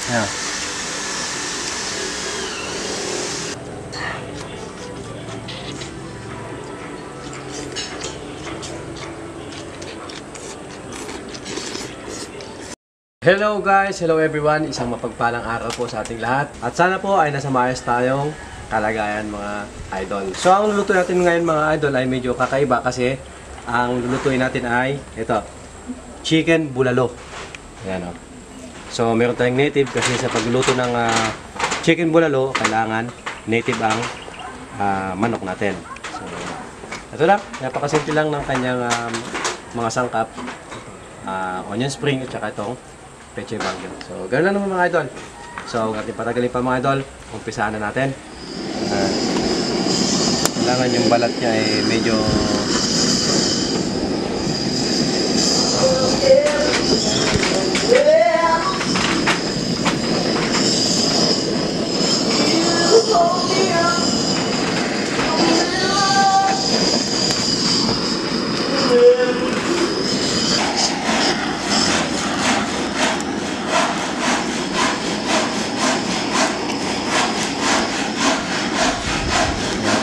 Ayan. Hello guys! Hello everyone! Isang mapagpalang araw po sa ating lahat. At sana po ay nasa maayos tayong kalagayan mga idol. So ang luluto natin ngayon mga idol ay medyo kakaiba kasi ang lulutuin natin ay ito, chicken bulalo. Ayan o. So meron tayong native kasi sa pagluluto ng chicken bulalo, kailangan native ang manok natin. So ito lang, napakasimple lang ng kanyang mga sangkap. Onion spring at saka itong peche bangyo. So, ganoon lang naman mga idol. So, huwag natin patagalin pa mga idol. Umpisahan na natin. Kailangan yung balat niya ay medyo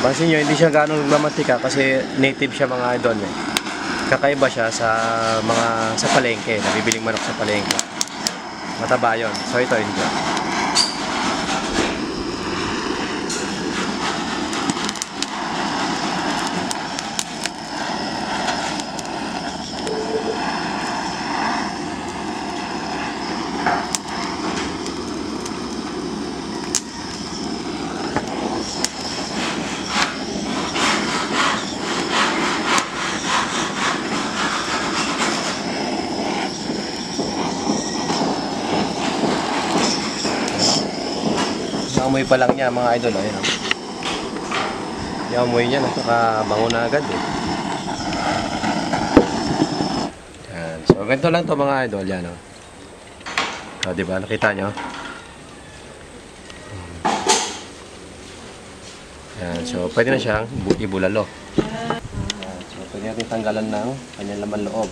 pansin nyo, hindi siya gano'ng nagmamatika kasi native siya mga idol eh. Kakaiba siya sa sa palengke, nabibiling manok sa palengke. Mataba yun. So ito hindi. Amoy pa lang niya mga idol, ayun. Yung amoy niya nakakabango na agad eh. Yan. So ganito lang to mga idol, yan oh. So, diba nakita nyo? Yan. So pwede na siyang ibulalo. Yan. So pwede natin tanggalan ng kanyang laman loob.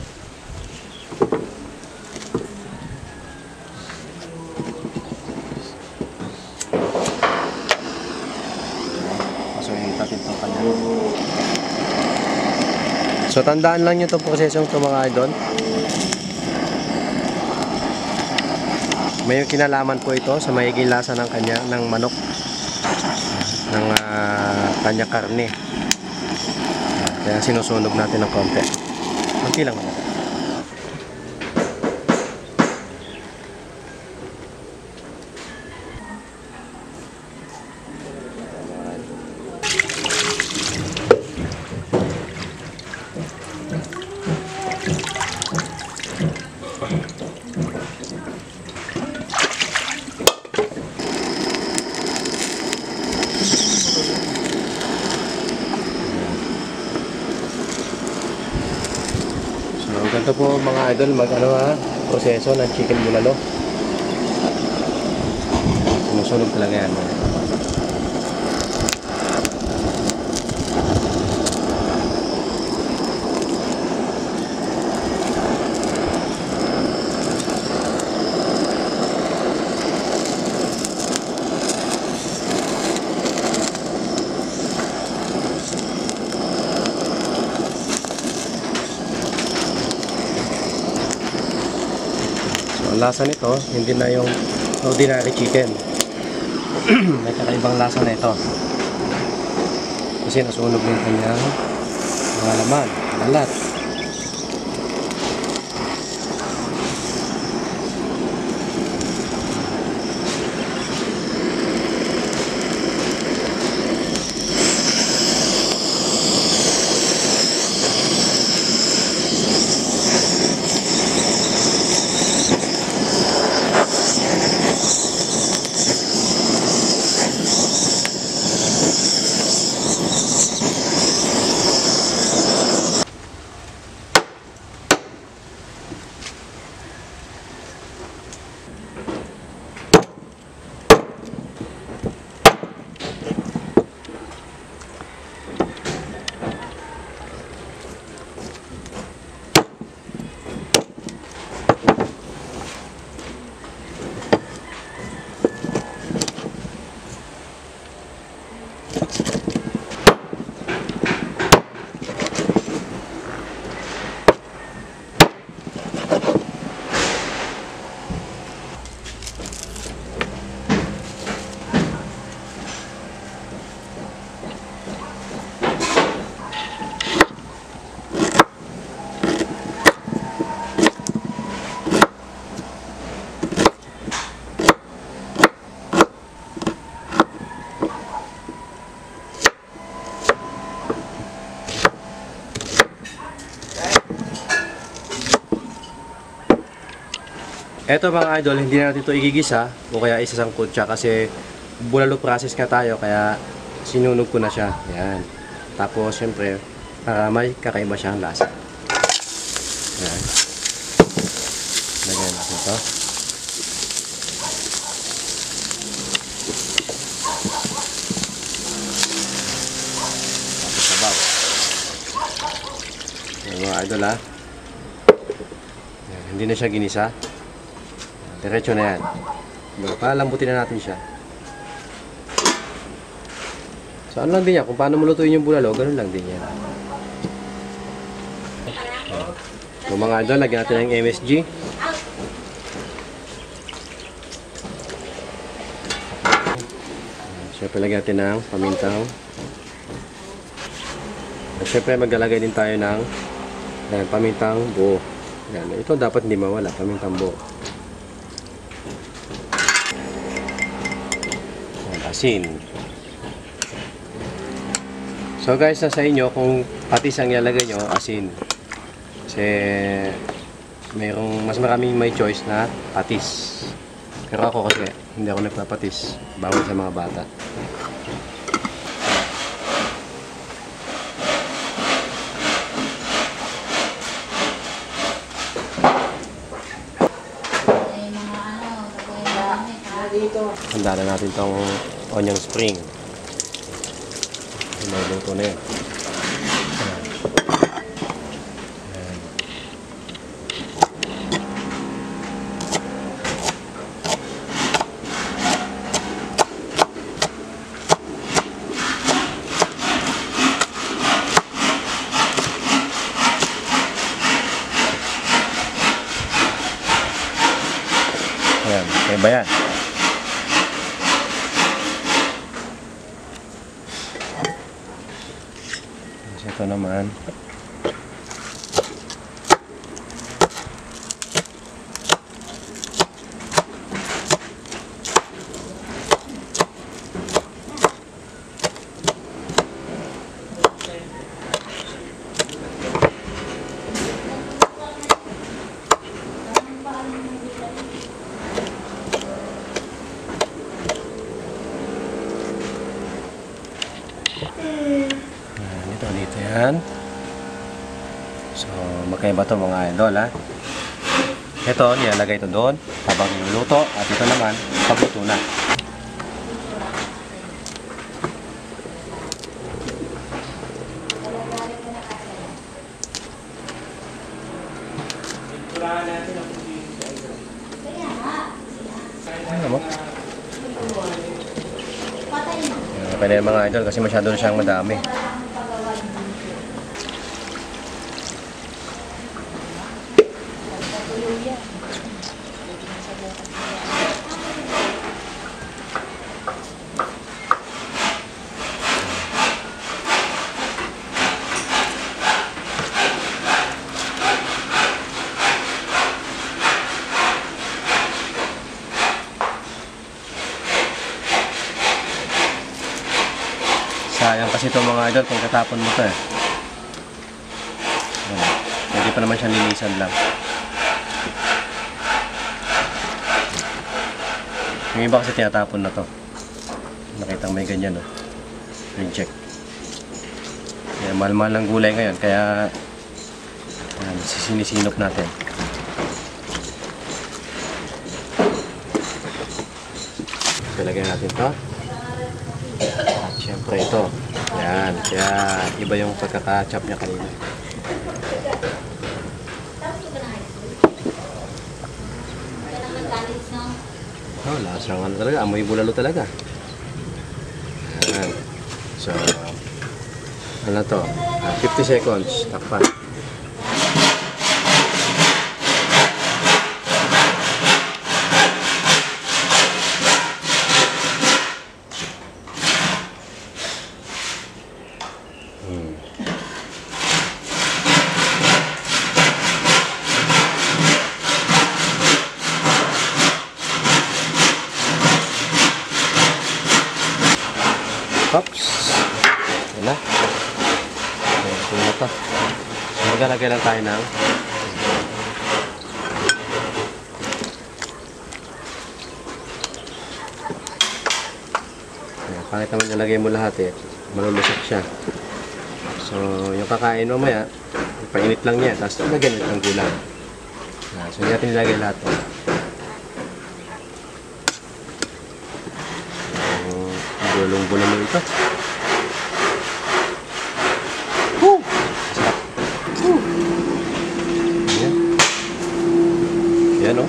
So tandaan lang nyo itong prosesong ito mga idol. May kinalaman po ito sa magiging lasa ng manok, ng kanya karne. Kaya sinusunog natin ng konti. Konti lang naman. Ganito po mga idol proseso ng chicken bulalo. Sinusunog talaga yan. Ang lasa nito, hindi na yung ordinary chicken. May kakaibang lasa na ito. Kasi nasunog yung kanyang mga laman, balat. Eto mga idol, hindi na natin ito igigisa o kaya isasangkot siya kasi bulalo process ka tayo kaya sinunog ko na siya. Yan. Tapos syempre, para may kakaiba siyang lasa. Yan. Lagyan natin ito. Tapos sabaw. Yan mga idol ha. Yan. Hindi na siya ginisa. Diretso na yan. Palambutin na natin siya. So ano lang din yan, kung paano malutuin yung bulalo, ganun lang din yan. So mga idol, lagyan natin ng MSG. Siyempre lagyan natin ng pamintang. At siyempre maglalagay din tayo ng pamintang buo. Yan. Ito dapat hindi mawala, pamintang buo. Asin. So guys, nasa inyo kung patis ang ilalagay nyo, asin. Kasi mas maraming may choice na patis. Pero ako kasi hindi ako nagpapatis. Bawal sa mga bata. Handa na natin itong onion spring. Luto na yan. Ayan, kaya ba yan? Ito naman dito yan. So magkaiba to mga idol ha. Ito nilalagay ito doon habang niluluto at ito naman pagluto na. Ano mo? Pwede mga idol kasi masyado na siyang madami. Sayang kasi itong mga idol kung katapon mo ito eh. Hindi pa naman siya linisan lang. Yung iba kasi tinatapon na to. Nakita may ganyan no. Reject. Kaya mahal-mahal ng gulay ngayon kaya sinisinop natin. Ilagay natin to. Siyempre ito. Yan. Kaya iba yung pagkaka-chop niya kanina. Oh, lasang ano talaga. Amoy bulalo talaga. Yan. So, ano to? 50 seconds. Takpan. Pops. Yan na. Ito na ito. Maglalagay lang tayo ng pangit naman nilagay mo lahat eh. Malulusok siya. So, yung kakain mamaya, painit lang niya. Tapos lagyan ulit ng gulay. So, hindi natin nilagay lahat. Bulong-bulong mo ito. Woo! Sarap. Woo! Yan. Yan o.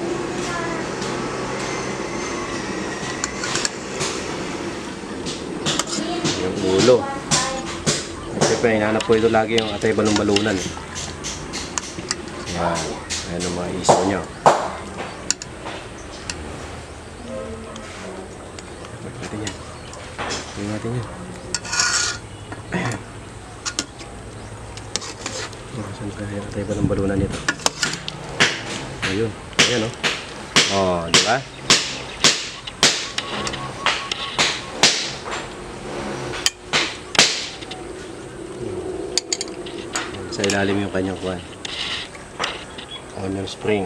Yung ulo. Siyempre, hinahanap po ito lagi yung atay balong-balunan. Yan. Ayan ang mga isaw nyo. Natin yan. Tingnan natin yan. Ayan. Saan kaya atay balong-balunan nito? Ayun. Ayan o. Oh, di ba? Sa ilalim yung kanyang kuwan. Onion spring.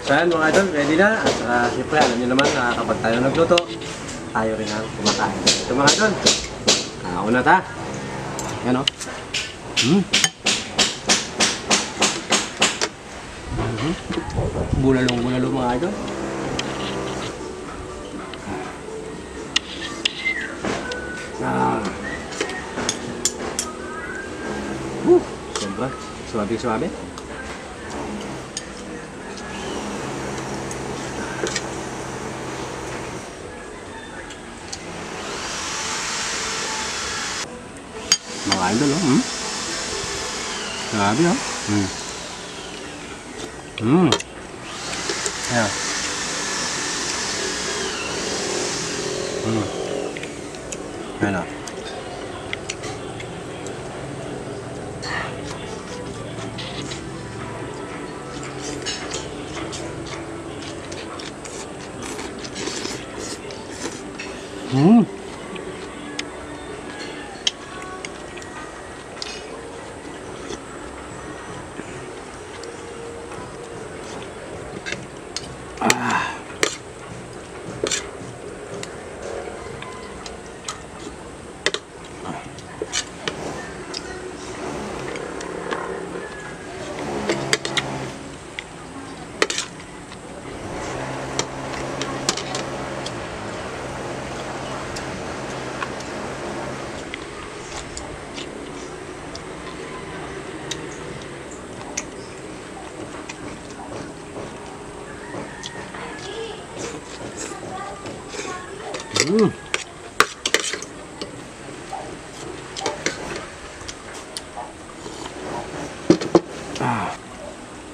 So yan mga idol, ready na. At siyempre alam nyo naman na kapag tayo nagluto, tayo rin ang kumakain. Ito mga idol, una ta. Yan o. Bulalong mga idol. Sobra. Suwabe. Mga idol, oh. Grabe, oh. Ayan.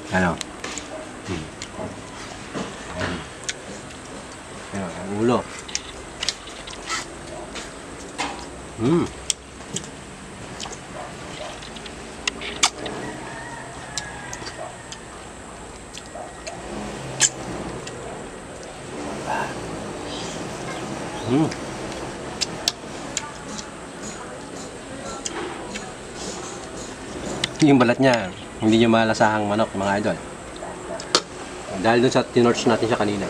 Ayan, oh. Ano? Ang ulo. Yung balat niya, hindi nyo malasahang manok, mga idol. Dahil dun sa tinorch natin siya kanina.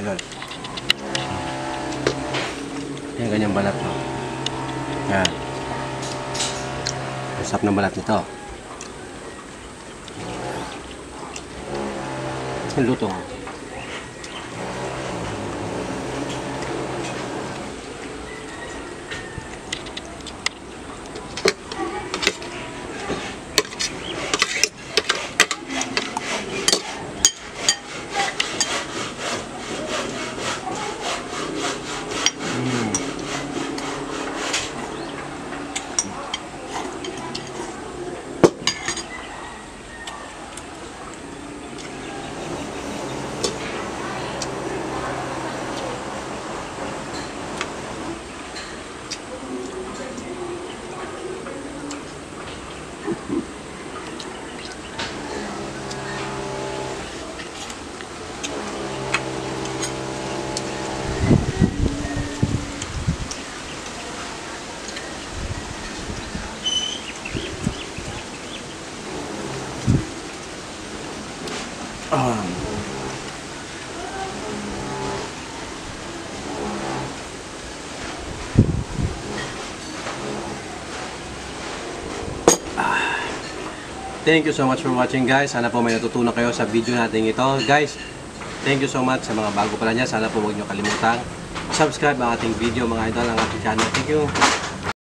idol. Yan, ganyang balat mo. Yan. Ang sarap ng balat nito. Ang luto. Thank you so much for watching, guys. Sana po may natutunan kayo sa video natin ito. Guys, thank you so much sa mga bago pala niya. Sana po huwag nyo kalimutang subscribe ang ating video, mga idol, ang ating channel. Thank you.